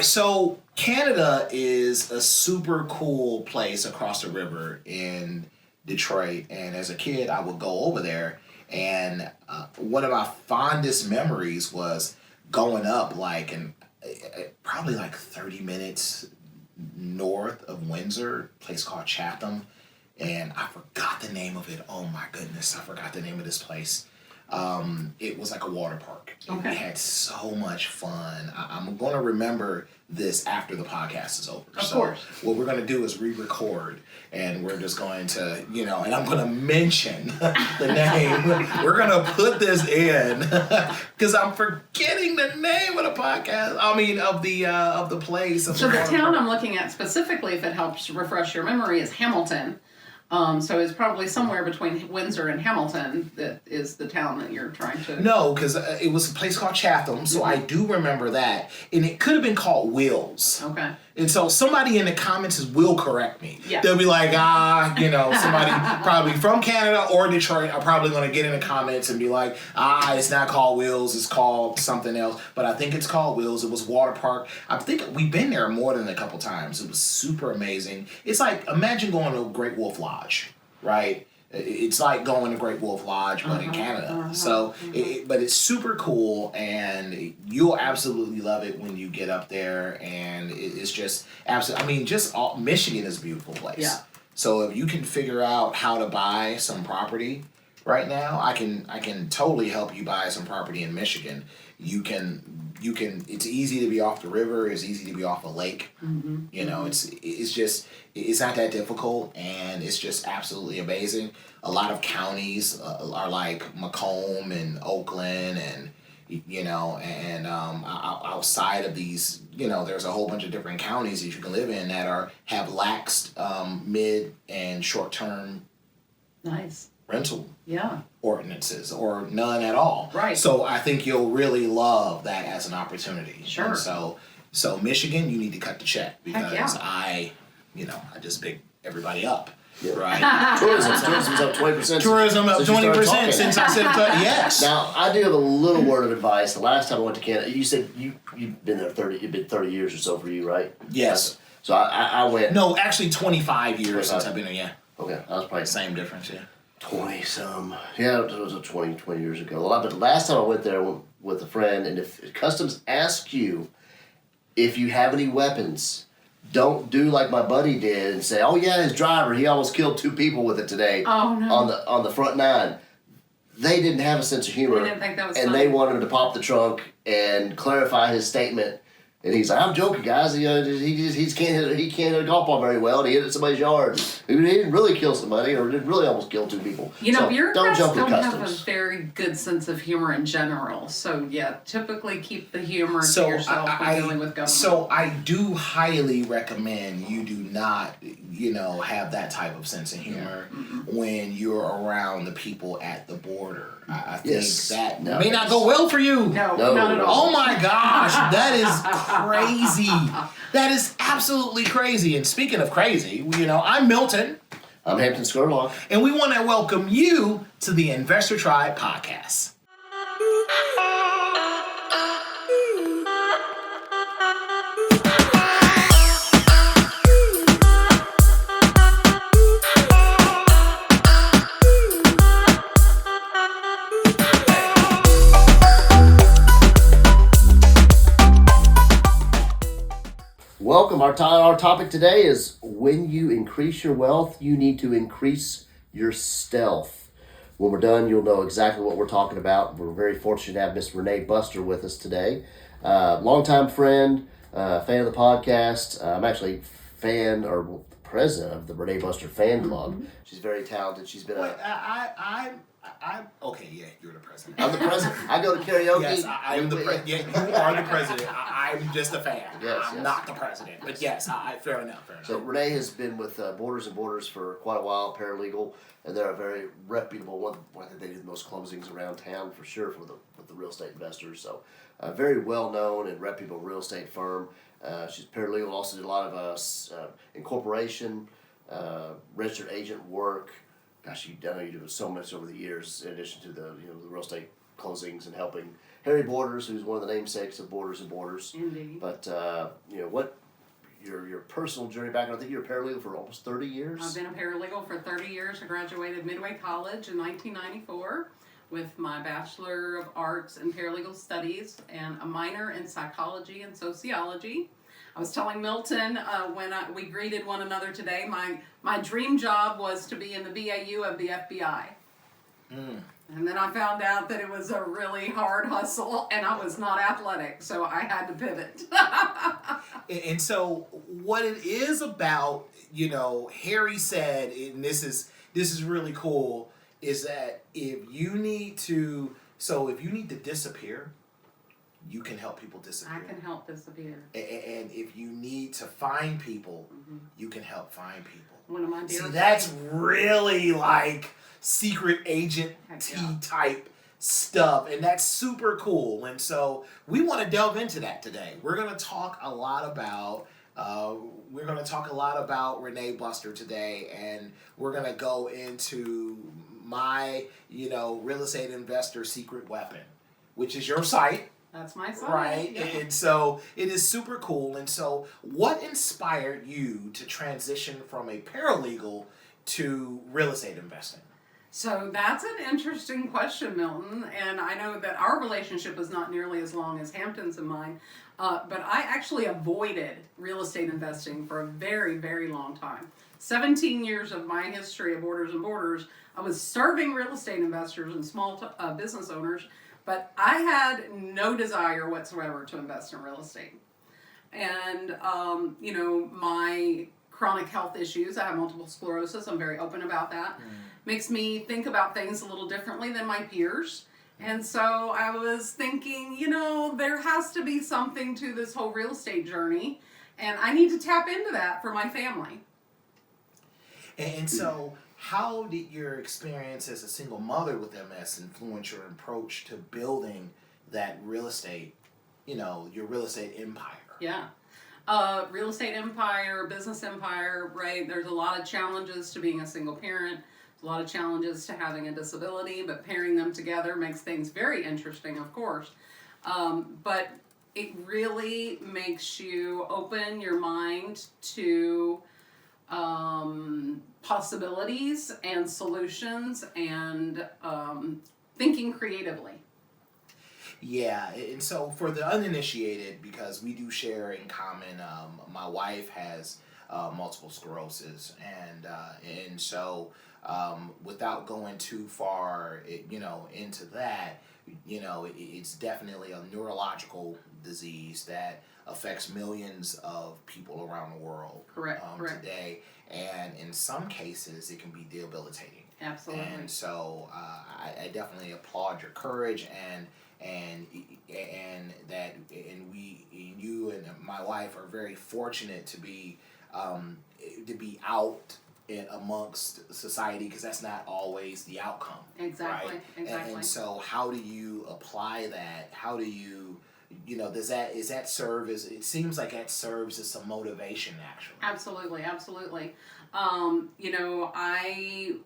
right, so Canada is a super cool place across the river in Detroit, and as a kid, I would go over there, and one of my fondest memories was going up probably 30 minutes north of Windsor, a place called Chatham, and I forgot the name of it. Oh my goodness, I forgot the name of this place. It was like a water park. Okay. We had so much fun. I'm going to remember this after the podcast is over. Of course. What we're going to do is re-record, and we're just going to, and I'm going to mention the name. We're going to put this in because I'm forgetting the name of the podcast. I mean, of the place. So the town I'm looking at specifically, if it helps refresh your memory, is Hamilton. So it's probably somewhere between Windsor and Hamilton that is the town that you're trying to... No, because it was a place called Chatham, so I do remember that. And it could have been called Wills. Okay. And so somebody in the comments will correct me. Yeah. They'll be like, somebody probably from Canada or Detroit are probably going to get in the comments and be like, it's not called Wills, it's called something else. But I think it's called Wills. It was water park. I think we've been there more than a couple times. It was super amazing. It's like, imagine going to Great Wolf Lodge, right? It's like going to Great Wolf Lodge, but in Canada. But it's super cool, and you'll absolutely love it when you get up there. And it's just absolutely. Michigan is a beautiful place. Yeah. So if you can figure out how to buy some property right now, I can totally help you buy some property in Michigan. You can. It's easy to be off the river. It's easy to be off a lake. It's not that difficult, and it's just absolutely amazing. A lot of counties are like Macomb and Oakland, and outside of these, there's a whole bunch of different counties that you can live in that have laxed mid and short term. Nice. Rental Yeah. ordinances or none at all. Right. So I think you'll really love that as an opportunity. Sure. And so Michigan, you need to cut the check because yeah. I just big everybody up. Yeah. Right. Tourism's up 20%. Tourism up 20% since I said yes. Now I do have a little word of advice. The last time I went to Canada, you said you've been there 30 years or so for you, right? Yes. So I went. No, actually 25 years since I've been there. Yeah. Okay, I was probably Same difference. Yeah. 20-some. Yeah, it was 20 years ago. But the last time I went there with a friend, and if customs ask you if you have any weapons, don't do like my buddy did and say, "Oh yeah, his driver, he almost killed 2 people with it today." Oh no. On the front 9. They didn't have a sense of humor. They didn't think that was and funny. they wanted him to pop the trunk and clarify his statement. And he's like, "I'm joking, guys. He can't hit a golf ball very well. And he hit it in somebody's yard. He didn't really kill somebody, or didn't really almost kill 2 people." Bureaucrats don't don't have a customs. very good sense of humor in general. So yeah, typically keep the humor to yourself when dealing with government. So I do highly recommend you do not, have that type of sense of humor when you're around the people at the border. I think that may not go well for you. No, not at all. Oh my gosh, that is crazy. That is absolutely crazy. And speaking of crazy, I'm Milton. I'm Hampton Scurlock. And we want to welcome you to the Investor Tribe podcast. Welcome. Our topic today is when you increase your wealth, you need to increase your stealth. When we're done, you'll know exactly what we're talking about. We're very fortunate to have Miss Renee Buster with us today. Longtime friend, fan of the podcast. I'm actually fan or president of the Renee Buster fan club. Mm-hmm. She's very talented. She's been I'm okay. Yeah, you're the president. I'm the president. I go to karaoke. Yes, I'm the president. Yeah, you are the president. I'm just a fan. Yes, I'm not the president. But yes, fair enough. So Renee has been with Borders and Borders for quite a while, Paralegal, and they're a very reputable one. I think they do the most closings around town for sure with the real estate investors. So a very well known and reputable real estate firm. She's Paralegal. Also did a lot of incorporation, registered agent work. Gosh, I know you do so much over the years, in addition to the real estate closings and helping Harry Borders, who's one of the namesakes of Borders and Borders. Indeed. But what your personal journey background? I think you're a paralegal for almost 30 years. I've been a paralegal for 30 years. I graduated Midway College in 1994 with my Bachelor of Arts in Paralegal Studies and a minor in Psychology and Sociology. I was telling Milton when we greeted one another today, my dream job was to be in the BAU of the FBI. And then I found out that it was a really hard hustle and I was not athletic, so I had to pivot. And so what it is about, Harry said, and this is really cool, is that if you need to disappear, you can help people disappear. I can help disappear. And if you need to find people, you can help find people. One of my dear See, that's really like secret agent type stuff, and that's super cool. And so we want to delve into that today. We're going to talk a lot about Renee Buster today, and we're going to go into my real estate investor secret weapon, which is your site. That's my site. Right. Yeah. And so it is super cool. And so what inspired you to transition from a paralegal to real estate investing? So that's an interesting question, Milton. And I know that our relationship is not nearly as long as Hampton's and mine, but I actually avoided real estate investing for a very, very long time. 17 years of my history of Borders and Borders, I was serving real estate investors and small business owners, but I had no desire whatsoever to invest in real estate. And, my chronic health issues, I have multiple sclerosis, I'm very open about that, makes me think about things a little differently than my peers. And so I was thinking, there has to be something to this whole real estate journey, and I need to tap into that for my family. And so how did your experience as a single mother with MS influence your approach to building that real estate, your real estate empire? Yeah. Real estate empire, business empire, right? There's a lot of challenges to being a single parent. There's a lot of challenges to having a disability, but pairing them together makes things very interesting, of course. But it really makes you open your mind to possibilities and solutions and thinking creatively. Yeah, and so for the uninitiated, because we do share in common, my wife has multiple sclerosis, and so without going too far, into that, it's definitely a neurological disease that affects millions of people around the world. Correct. Today, and in some cases, it can be debilitating. Absolutely. And so I definitely applaud your courage and you and my wife are very fortunate to be out amongst society, because that's not always the outcome. Exactly. Right? Exactly. And so how do you apply that? How do you does that serve as, it seems like that serves as some motivation actually. Absolutely. I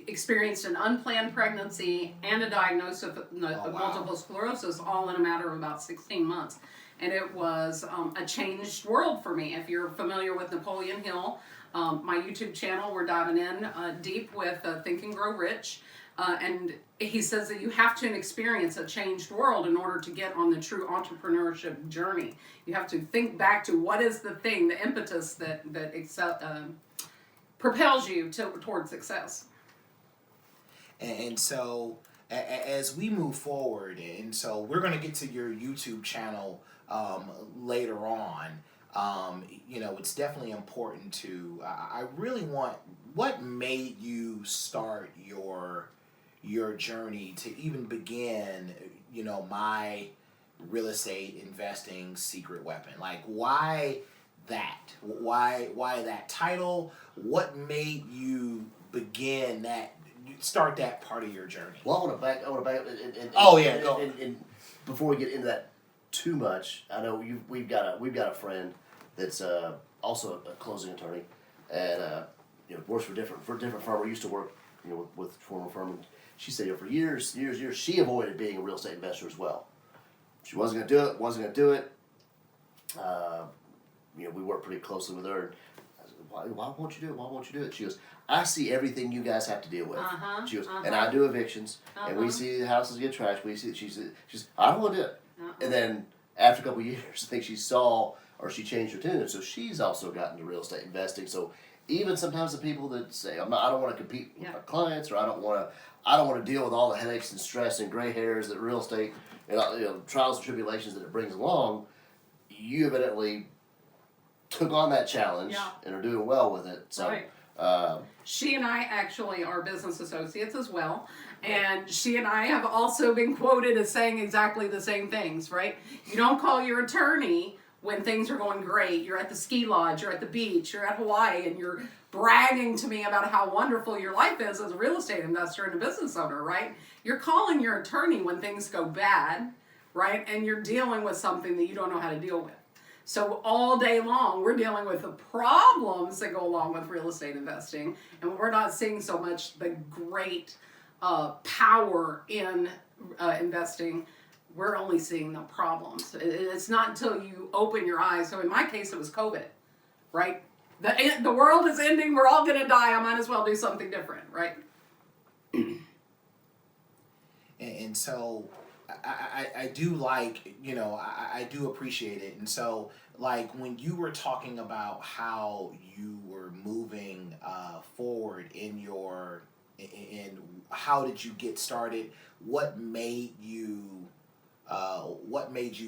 experienced an unplanned pregnancy and a diagnosis of multiple sclerosis all in a matter of about 16 months. And it was a changed world for me. If you're familiar with Napoleon Hill, my YouTube channel, we're diving in deep with Think and Grow Rich. And he says that you have to experience a changed world in order to get on the true entrepreneurship journey. You have to think back to what is the thing, the impetus that propels you towards success. And so as we move forward, and so we're going to get to your YouTube channel later on. It's definitely important to, I really want, what made you start your journey to even begin, my real estate investing secret weapon? Like, why that? Why that title? What made you begin that, start that part of your journey? Well, I want to back. Go. And before we get into that too much, I know we've got a friend that's also a closing attorney, and works for different firm. We used to work, with former firm. And she said, for years, she avoided being a real estate investor as well. She wasn't going to do it. We work pretty closely with her. I said, why won't you do it? Why won't you do it? She goes, I see everything you guys have to deal with. She goes, and I do evictions, and we see the houses get trashed. She's I don't want to do it. And then after a couple of years, I think she saw, or she changed her tune, and so she's also gotten into real estate investing. So even sometimes the people that say, I don't want to compete with my clients, or I don't want to deal with all the headaches and stress and gray hairs that real estate, trials and tribulations that it brings along, you evidently took on that challenge and are doing well with it. So, she and I actually are business associates as well. And she and I have also been quoted as saying exactly the same things, right? You don't call your attorney when things are going great. You're at the ski lodge, you're at the beach, you're at Hawaii, and you're bragging to me about how wonderful your life is as a real estate investor and a business owner, right? You're calling your attorney when things go bad, right? And you're dealing with something that you don't know how to deal with. So all day long, we're dealing with the problems that go along with real estate investing, and we're not seeing so much the great power in investing. We're only seeing the problems. It's not until you open your eyes. So in my case, it was COVID, right? The world is ending. We're all going to die. I might as well do something different, right? And so I do like, I do appreciate it. And so, like, when you were talking about how you were moving forward in how did you get started? What made you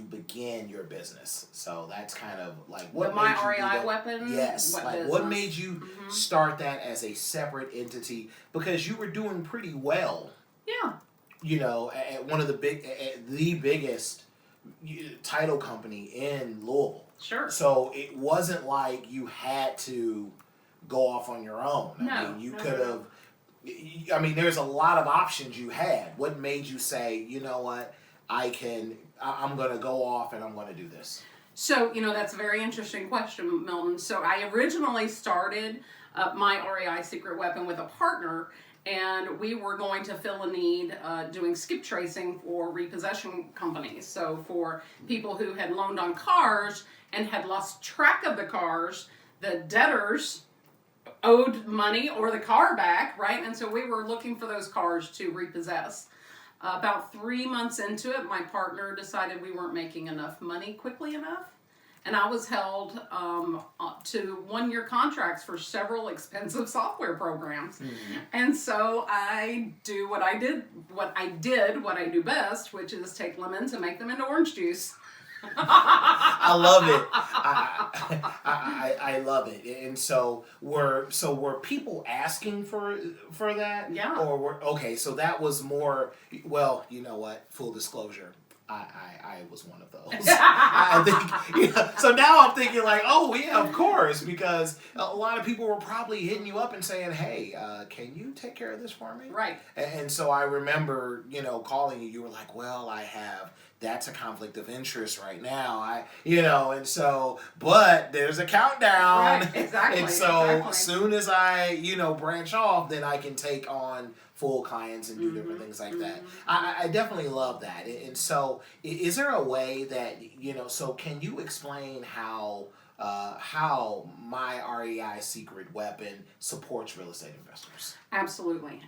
begin your business? So that's kind of like what My made you do REI that? Weapon. Yes, like business? What made you start that as a separate entity? Because you were doing pretty well. Yeah. At one of the biggest title company in Louisville. Sure. So it wasn't like you had to go off on your own. You could have. There's a lot of options you had. What made you say, you know what, I'm going to go off and I'm going to do this? So, that's a very interesting question, Milton. So I originally started My REI Secret Weapon with a partner, and we were going to fill a need doing skip tracing for repossession companies. So for people who had loaned on cars and had lost track of the cars, the debtors owed money or the car back, right? And so we were looking for those cars to repossess. About 3 months into it, my partner decided we weren't making enough money quickly enough. And I was held to 1-year contracts for several expensive software programs. Mm-hmm. And so I do what I do best, which is take lemons and make them into orange juice. I love it. I love it. And so were people asking for that? Yeah. So that was more, well, you know what? Full disclosure. I was one of those. I think, so now I'm thinking like, oh yeah, of course, because a lot of people were probably hitting you up and saying, hey, can you take care of this for me? Right. And so I remember, calling you. You were like, well, that's a conflict of interest right now. But there's a countdown. Right, exactly. And so as soon as I, branch off, then I can take on full clients and do different things like that. I definitely love that. And so is there a way that, so can you explain how My REI Secret Weapon supports real estate investors? Absolutely.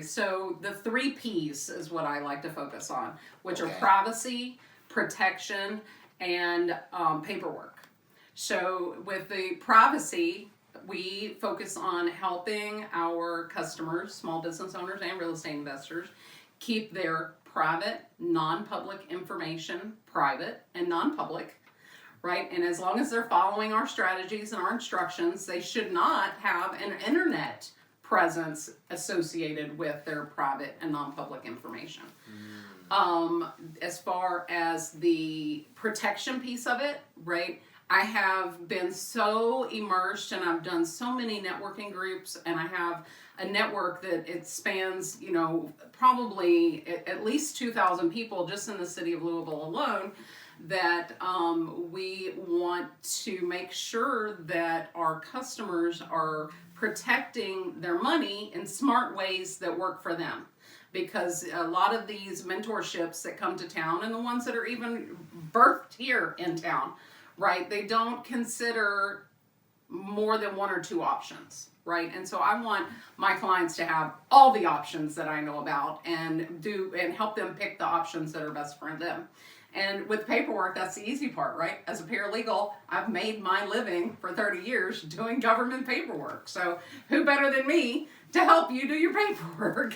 So the 3 P's is what I like to focus on, which are Okay. privacy, protection, and paperwork. So with the privacy, we focus on helping our customers, small business owners and real estate investors, keep their private, non-public information private and non-public, right? And as long as they're following our strategies and our instructions, they should not have an internet presence associated with their private and non-public information. As far as the protection piece of it, right? I have been so immersed and I've done so many networking groups, and I have a network that it spans, probably at least 2,000 people just in the city of Louisville alone, that we want to make sure that our customers are protecting their money in smart ways that work for them. because a lot of these mentorships that come to town, and the ones that are even birthed here in town, right, they don't consider more than one or two options, right? And so I want my clients to have all the options that I know about and help them pick the options that are best for them. And with paperwork, that's the easy part, right? As a paralegal, I've made my living for 30 years doing government paperwork. So who better than me to help you do your paperwork?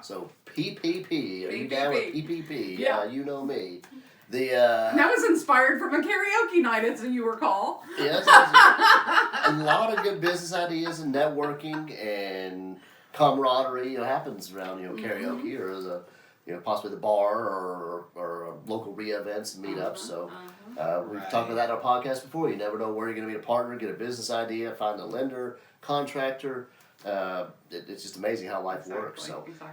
So PPP, are you down with PPP? Yeah. You know me. That was inspired from a karaoke night, as you recall. Yeah, a lot of good business ideas and networking and camaraderie happens around karaoke or as a possibly the bar or local REI events and meetups. So we've talked about that in our podcast before. You never know where you're going to meet a partner, get a business idea, find a lender, contractor. It's just amazing how life works.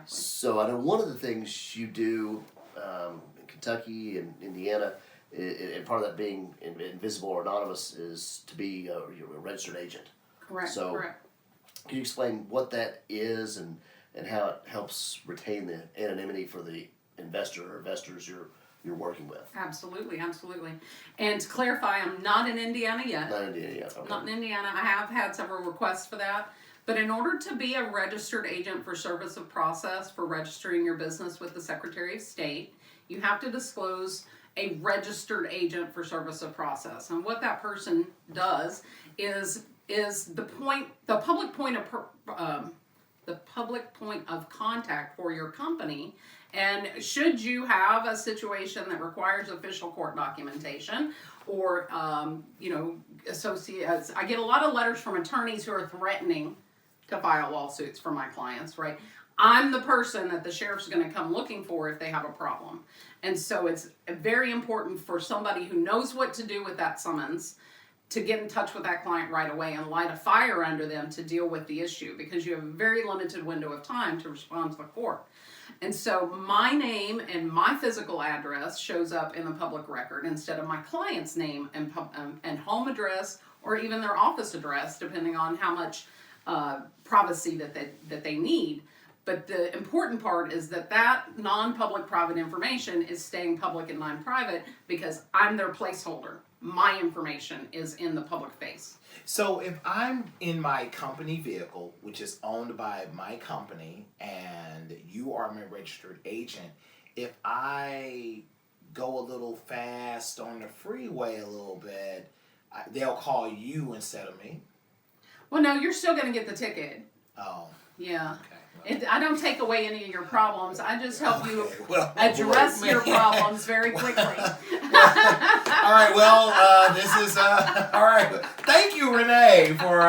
So I know one of the things you do in Kentucky and Indiana, and part of that being invisible or anonymous, is to be a registered agent. Correct. So correct. Can you explain what that is and how it helps retain the anonymity for the investor or investors you're working with? Absolutely. And to clarify, I'm not in Indiana yet. Not in Indiana yet. Okay. Not in Indiana. I have had several requests for that. But in order to be a registered agent for service of process for registering your business with the Secretary of State, you have to disclose a registered agent for service of process. And what that person does is the public point of contact for your company. And should you have a situation that requires official court documentation or, associates, I get a lot of letters from attorneys who are threatening to file lawsuits for my clients, right? I'm the person that the sheriff's going to come looking for if they have a problem. And so it's very important for somebody who knows what to do with that summons to get in touch with that client right away and light a fire under them to deal with the issue, because you have a very limited window of time to respond to the court. And so my name and my physical address shows up in the public record instead of my client's name and home address or even their office address, depending on how much privacy that they need. But the important part is that non-public private information is staying public and non-private because I'm their placeholder. My information is in the public face. So if I'm in my company vehicle, which is owned by my company, and you are my registered agent, if I go a little fast on the freeway a little bit, they'll call you instead of me? Well, no, you're still going to get the ticket. Oh. Yeah. Okay. I don't take away any of your problems. I just help you address your problems very quickly. All right. Well, this is all right. Thank you, Renee, for.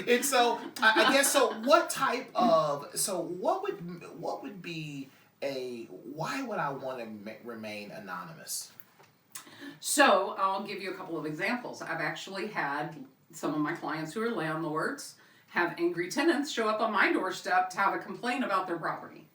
And so I guess so. What type of what would be why would I want to remain anonymous? So I'll give you a couple of examples. I've actually had some of my clients who are landlords have angry tenants show up on my doorstep to have a complaint about their property.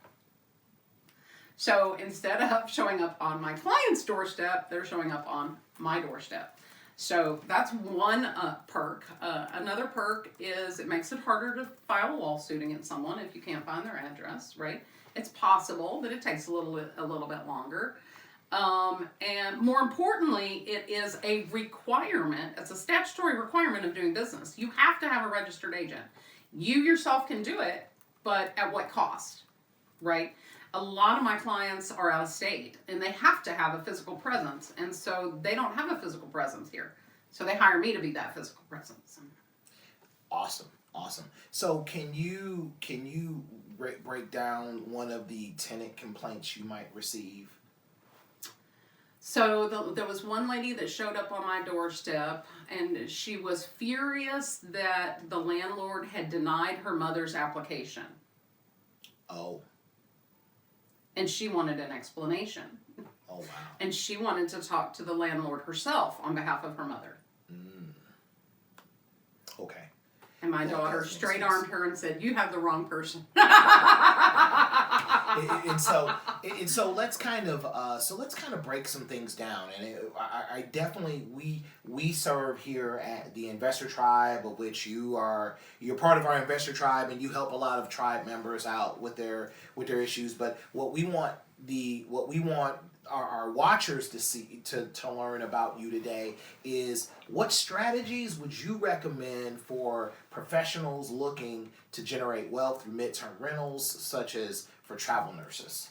So instead of showing up on my client's doorstep, they're showing up on my doorstep. So that's one perk. Another perk is it makes it harder to file a lawsuit against someone if you can't find their address, right? It's possible that it takes a little bit longer. And more importantly, it is a requirement. It's a statutory requirement of doing business. You have to have a registered agent. You yourself can do it, but at what cost, right? A lot of my clients are out of state and they have to have a physical presence. And so they don't have a physical presence here. So they hire me to be that physical presence. Awesome. So can you break down one of the tenant complaints you might receive? So there was one lady that showed up on my doorstep, and she was furious that the landlord had denied her mother's application. Oh. And she wanted an explanation. Oh, wow. And she wanted to talk to the landlord herself on behalf of her mother. Okay. And my daughter straight-armed her and said, "You have the wrong person." and so let's kind of break some things down. And I definitely we serve here at the Investor Tribe, of which you're part of our Investor Tribe, and you help a lot of tribe members out with their issues. But what we want our watchers to see to learn about you today is what strategies would you recommend for professionals looking to generate wealth through midterm rentals, such as for travel nurses?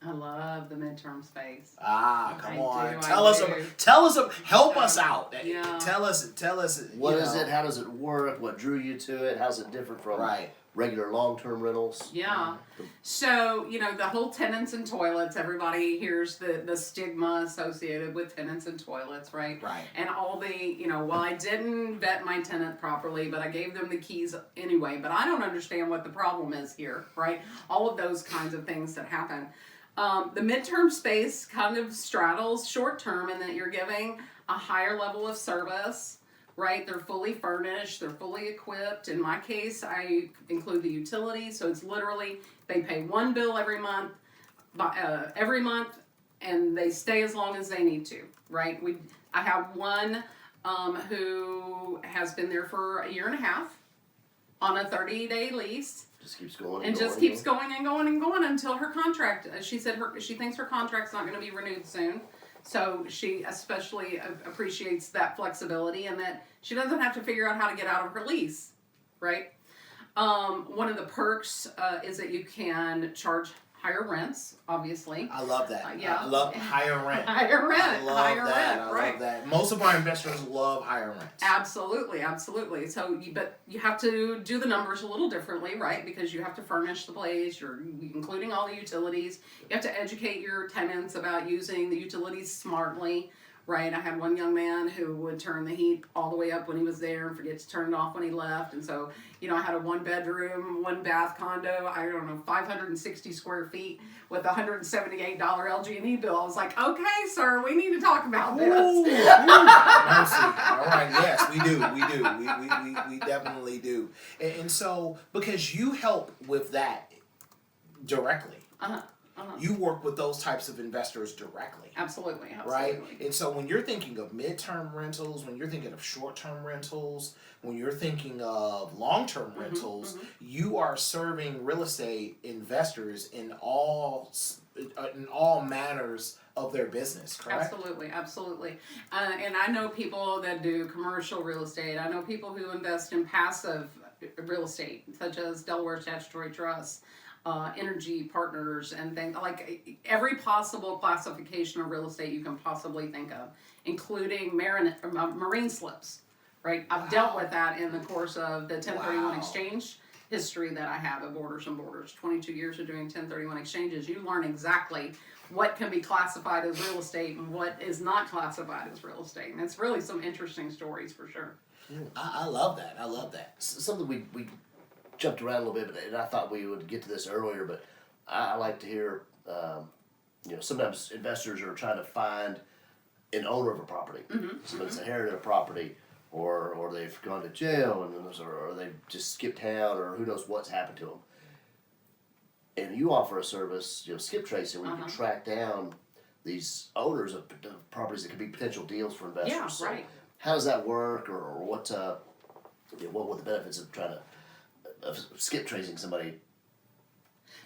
I love the midterm space. Come on. Do. Tell us, help us out. Yeah. Tell us. What is it? How does it work? What drew you to it? How's it different from regular long-term rentals? Yeah. So, the whole tenants and toilets, everybody hears the stigma associated with tenants and toilets, right? Right. And all the, well, I didn't vet my tenant properly, but I gave them the keys anyway, but I don't understand what the problem is here, right? All of those kinds of things that happen. The midterm space kind of straddles short-term in that you're giving a higher level of service, right? They're fully furnished, they're fully equipped. In my case, I include the utilities, so it's literally they pay one bill every month, and they stay as long as they need to, right? I have one who has been there for a year and a half on a 30-day lease. Just keeps going and just keeps going and going and going until her contract. She said she thinks her contract's not going to be renewed soon. So she especially appreciates that flexibility and that she doesn't have to figure out how to get out of her lease, right? One of the perks is that you can charge higher rents, obviously. I love that. Yeah. I love higher rent. Higher rent. I love higher that. rent. I right. love that. Most of our investors love higher rents. Absolutely. So, but you have to do the numbers a little differently, right? Because you have to furnish the place. You're including all the utilities. You have to educate your tenants about using the utilities smartly. Right, I had one young man who would turn the heat all the way up when he was there and forget to turn it off when he left. And so, I had a 1-bedroom, 1-bath condo, 560 square feet with a $178 LG&E bill. I was like, okay, sir, we need to talk about this. Ooh, mercy. All right, yes, we do. We definitely do. And so, because you help with that directly. You work with those types of investors directly. Absolutely. Right? And so when you're thinking of midterm rentals, when you're thinking of short-term rentals, when you're thinking of long-term rentals, you are serving real estate investors in all manners of their business, correct? Absolutely. And I know people that do commercial real estate. I know people who invest in passive real estate, such as Delaware Statutory Trust. Energy partners and things like every possible classification of real estate you can possibly think of, including marine slips, right? I've dealt with that in the course of the 1031 exchange history that I have at Borders and Borders. 22 years of doing 1031 exchanges. You learn exactly what can be classified as real estate and what is not classified as real estate. And it's really some interesting stories for sure. I love that. Something we jumped around a little bit, and I thought we would get to this earlier, but I like to hear, sometimes investors are trying to find an owner of a property. Somebody's inherited a property, or they've gone to jail, or they've just skipped town, or who knows what's happened to them. And you offer a service, skip tracing, where you can track down these owners of properties that could be potential deals for investors. Yeah, so right. How does that work, or what were the benefits of trying to skip tracing somebody?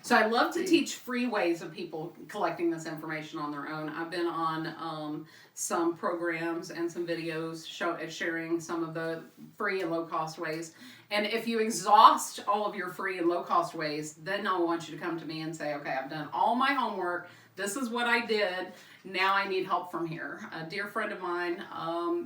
So I love to teach free ways of people collecting this information on their own. I've been on some programs and some videos sharing some of the free and low-cost ways. And if you exhaust all of your free and low-cost ways, then I want you to come to me and say, okay, I've done all my homework. This is what I did. Now I need help from here. A dear friend of mine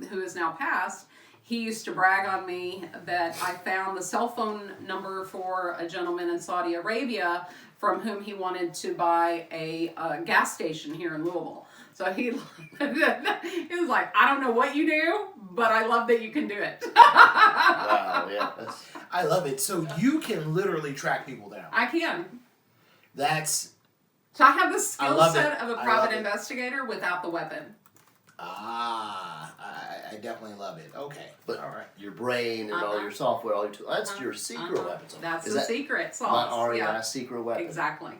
who is now passed, he used to brag on me that I found the cell phone number for a gentleman in Saudi Arabia from whom he wanted to buy a gas station here in Louisville. So he was like, I don't know what you do, but I love that you can do it. Wow, yeah. I love it. So you can literally track people down. I can. So I have the skill set of a private investigator without the weapon. I definitely love it. Okay. But all right. Your brain and all your software, all your tools, that's your secret weapon. That's the secret sauce. My REI Secret Weapon. Exactly.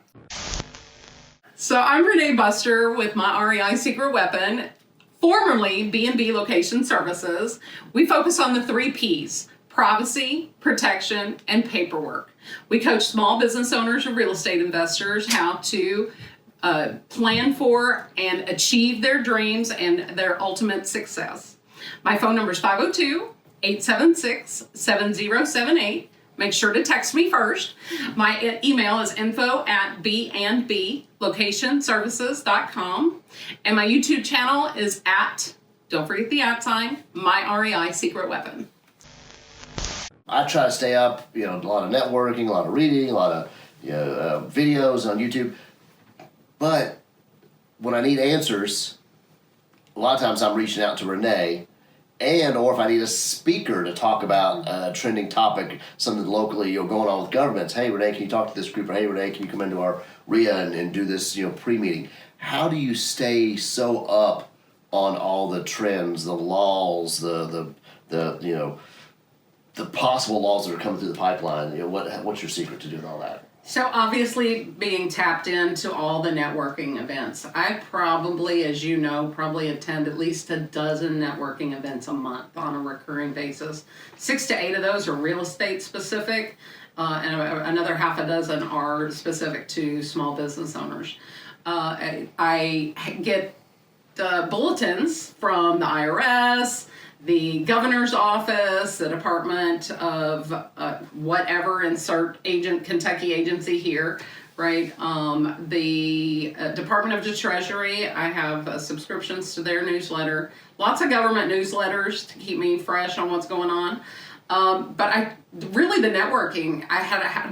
So I'm Renee Buster with My REI Secret Weapon, formerly B&B Location Services. We focus on the 3 Ps: privacy, protection, and paperwork. We coach small business owners and real estate investors how to plan for and achieve their dreams and their ultimate success. My phone number is 502-876-7078. Make sure to text me first. My email is info@bnblocationservices.com. And my YouTube channel is don't forget the @ My REI Secret Weapon. I try to stay up, a lot of networking, a lot of reading, a lot of videos on YouTube. But when I need answers, a lot of times I'm reaching out to Renee, or if I need a speaker to talk about a trending topic, something locally going on with governments. Hey, Renee, can you talk to this group? Or, hey, Renee, can you come into our REIA and do this pre-meeting? How do you stay so up on all the trends, the laws, the possible laws that are coming through the pipeline? What's your secret to doing all that? So obviously being tapped into all the networking events. I probably, as you know, attend at least a dozen networking events a month on a recurring basis. 6 to 8 of those are real estate specific, and another half a dozen are specific to small business owners. I get bulletins from the IRS, the governor's office, the Department of whatever, insert Kentucky agency here, right? The Department of the Treasury, I have subscriptions to their newsletter. Lots of government newsletters to keep me fresh on what's going on. But really the networking, I'd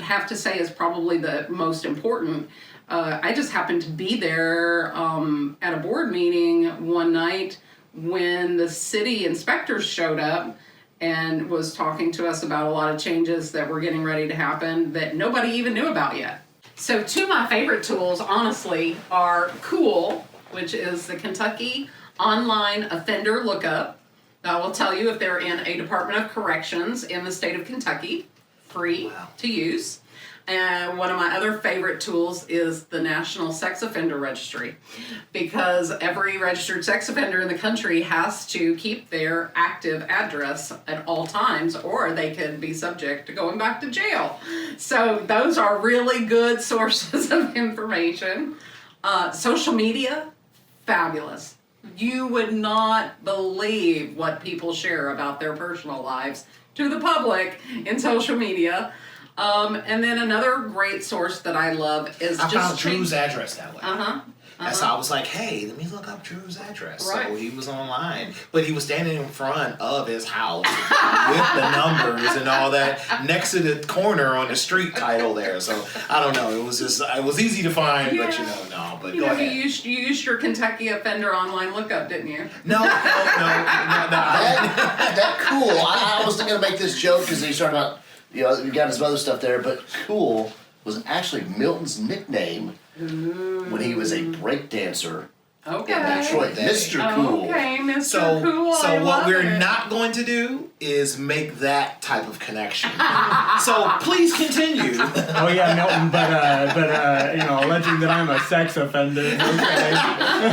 have to say, is probably the most important. I just happened to be there at a board meeting one night when the city inspectors showed up and was talking to us about a lot of changes that were getting ready to happen that nobody even knew about yet. So 2 of my favorite tools, honestly, are COOL, which is the Kentucky Online Offender Lookup. That will tell you if they're in a Department of Corrections in the state of Kentucky, free to use. And one of my other favorite tools is the National Sex Offender Registry, because every registered sex offender in the country has to keep their active address at all times, or they could be subject to going back to jail. So those are really good sources of information. Social media, fabulous. You would not believe what people share about their personal lives to the public in social media. And then another great source that I love is I found Drew's address that way. So I was like, hey, let me look up Drew's address. Right. So he was online, but he was standing in front of his house with the numbers and all that next to the corner on the street title there. So I don't know. It was easy to find, but no. But go ahead. You used your Kentucky Offender Online Lookup, didn't you? No. That cool. I was going to make this joke because he's talking about, you got some other stuff there, but COOL was actually Milton's nickname when he was a break dancer in Detroit. Mr. Cool. Okay, Mr. Cool. So what we're not going to do is make that type of connection. So please continue. Oh yeah, Milton, but alleging that I'm a sex offender. Okay.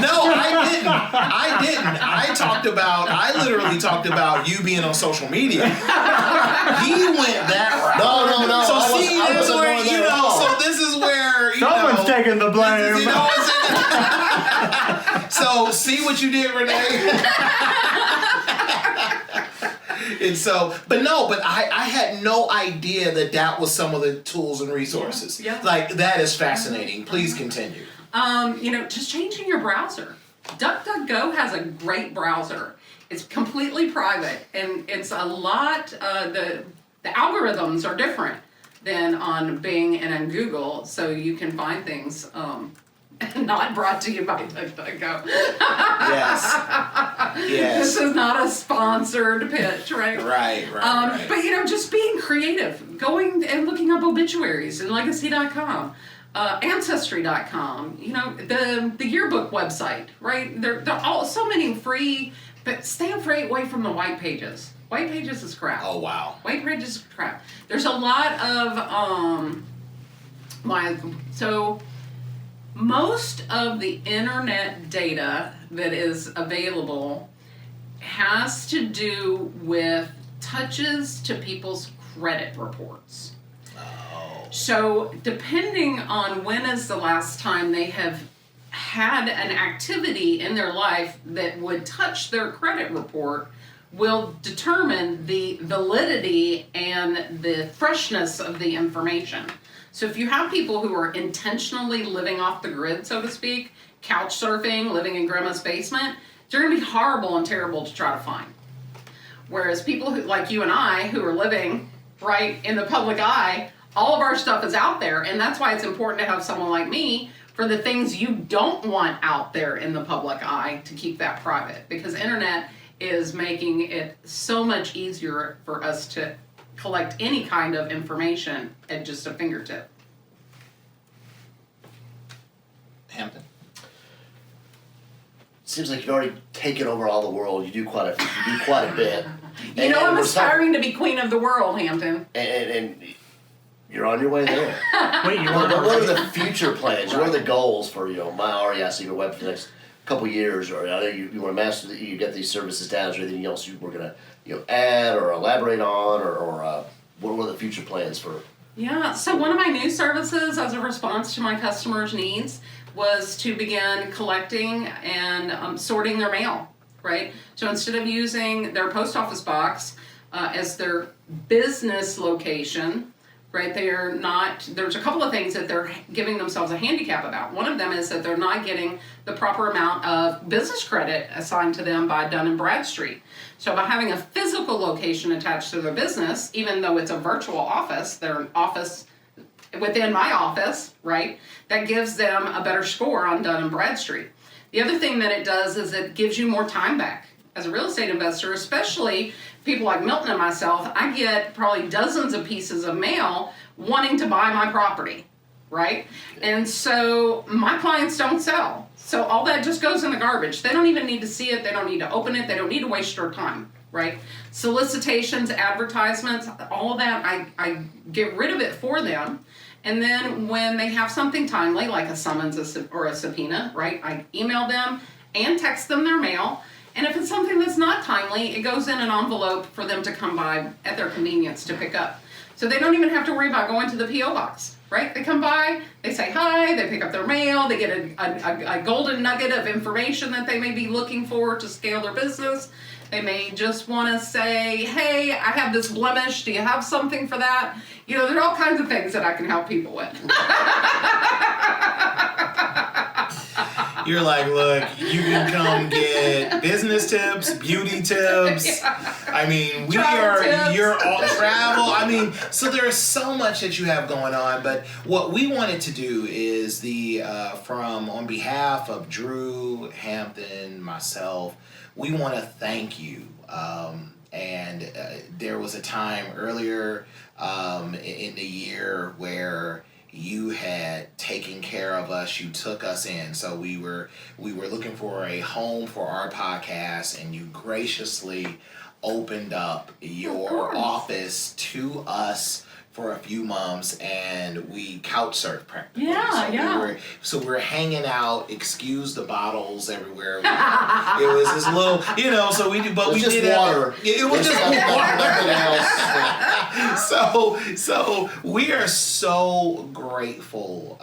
No, I didn't. I literally talked about you being on social media. He went that route. No. So this is where, so this is where, Someone's taking the blame. So see what you did, Renee? And so, but I had no idea that was some of the tools and resources. Yeah. Like, that is fascinating. Please continue. Just changing your browser. DuckDuckGo has a great browser. It's completely private, and it's a lot, the algorithms are different than on Bing and on Google, so you can find things, not brought to you by DuckDuckGo. Yes. This is not a sponsored pitch, right? Right. But just being creative, going and looking up obituaries and legacy.com, ancestry.com, the yearbook website, right? They're all so many free, but stay away from the white pages. White pages is crap. Oh, wow. White pages is crap. There's a lot of Most of the internet data that is available has to do with touches to people's credit reports. So depending on when is the last time they have had an activity in their life that would touch their credit report will determine the validity and the freshness of the information. So if you have people who are intentionally living off the grid, so to speak, couch surfing, living in grandma's basement, they're going to be horrible and terrible to try to find. Whereas people who, like you and I, who are living right in the public eye, all of our stuff is out there, and that's why it's important to have someone like me for the things you don't want out there in the public eye to keep that private, because internet is making it so much easier for us to collect any kind of information at just a fingertip. Hampton. Seems like you've already taken over all the world. You do quite a bit. You know, I'm aspiring to be queen of the world, Hampton. And you're on your way there. Wait, you What want are the future plans? What are the goals for My REI Secret Weapon for the next couple years? Or I know you want to master that, you get these services down. Is there anything else you were gonna add or elaborate on, or what are the future plans for? Yeah, so one of my new services as a response to my customers' needs was to begin collecting and sorting their mail, right? So instead of using their post office box as their business location, right, there's a couple of things that they're giving themselves a handicap about. One of them is that they're not getting the proper amount of business credit assigned to them by Dun & Bradstreet. So by having a physical location attached to their business, even though it's a virtual office, they're an office within my office, right, that gives them a better score on Dun & Bradstreet. The other thing that it does is it gives you more time back. As a real estate investor, especially people like Milton and myself, I get probably dozens of pieces of mail wanting to buy my property, right? And so my clients don't sell. So all that just goes in the garbage. They don't even need to see it. They don't need to open it. They don't need to waste your time, right? Solicitations, advertisements, all of that, I get rid of it for them. And then when they have something timely, like a summons or a subpoena, right, I email them and text them their mail. And if it's something that's not timely, it goes in an envelope for them to come by at their convenience to pick up. So they don't even have to worry about going to the P.O. box, right? They come by, they say hi, they pick up their mail, they get a golden nugget of information that they may be looking for to scale their business. They may just want to say, hey, I have this blemish, do you have something for that? You know, there are all kinds of things that I can help people with. You're like, look, you can come get business tips, beauty tips. Yeah. I mean, Travel you're all travel. I mean, so there's so much that you have going on. But what we wanted to do is on behalf of Drew, Hampton, myself, we want to thank you. And there was a time earlier in the year where you had taken care of us. You took us in. So we were looking for a home for our podcast, and you graciously opened up your office to us for a few months, and we couch surfed practically. Yeah, So we're hanging out. Excuse the bottles everywhere. It was this little, So we did, but we did water. It was just nothing water. else. So we are so grateful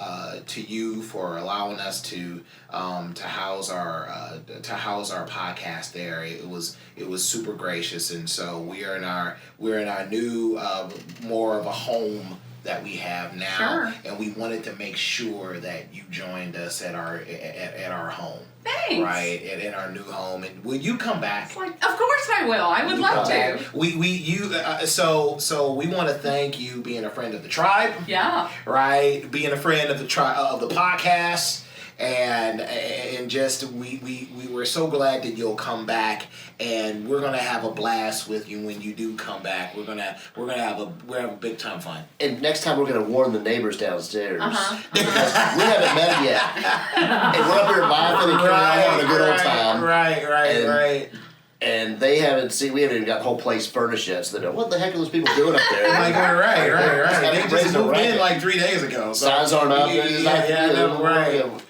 to you for allowing us to house our podcast there. It was super gracious, and so we're in our new more of a home that we have now. Sure. And we wanted to make sure that you joined us at our home. Thanks. Right, in our new home. And will you come back? It's like, of course I will. I would love to. So we want to thank you being a friend of the tribe. Yeah. Right, being a friend of the podcast. And just we were so glad that you'll come back, and we're gonna have a blast with you when you do come back. We're gonna have a big time fun. And next time we're gonna warn the neighbors downstairs because Uh-huh. we haven't met yet, and we're up here laughing and carrying on having a good old time. Right. And we haven't even got the whole place furnished yet. So they're what the heck are those people doing up there? Like, right. They just moved in racket. like 3 days ago. So. Signs aren't up.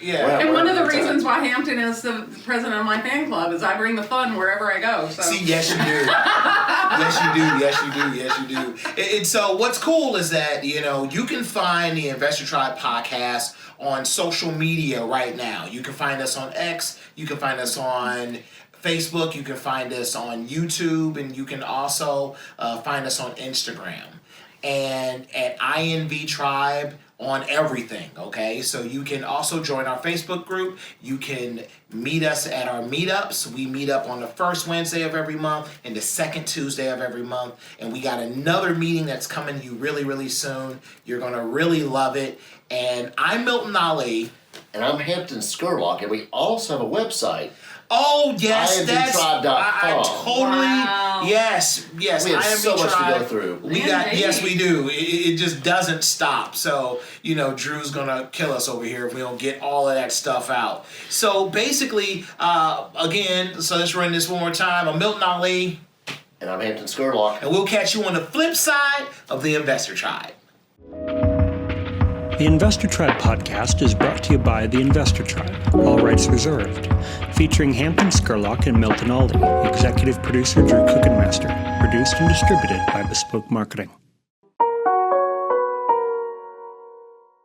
Yeah. And one of the reasons why Hampton is the president of my fan club is I bring the fun wherever I go. So. See, yes you do. And so what's cool is that, you can find the Investor Tribe podcast on social media right now. You can find us on X, you can find us on Facebook, you can find us on YouTube, and you can also find us on Instagram. And at INV Tribe on everything, okay? So you can also join our Facebook group. You can meet us at our meetups. We meet up on the first Wednesday of every month and the second Tuesday of every month. And we got another meeting that's coming to you really, really soon. You're going to really love it. And I'm Milton Ali. And I'm Hampton Scurlock, and we also have a website. Oh, yes, that's... I totally... Wow. Yes. We have so much to go through. Yes, we do. It just doesn't stop. So, Drew's going to kill us over here if we don't get all of that stuff out. So, basically, again, so let's run this one more time. I'm Milton Ali. And I'm Hampton Scurlock. And we'll catch you on the flip side of the Investor Tribe. The Investor Tribe podcast is brought to you by the Investor Tribe, all rights reserved, featuring Hampton Scurlock and Milton Ali, executive producer Drew Cookenmaster, produced and distributed by Bespoke Marketing.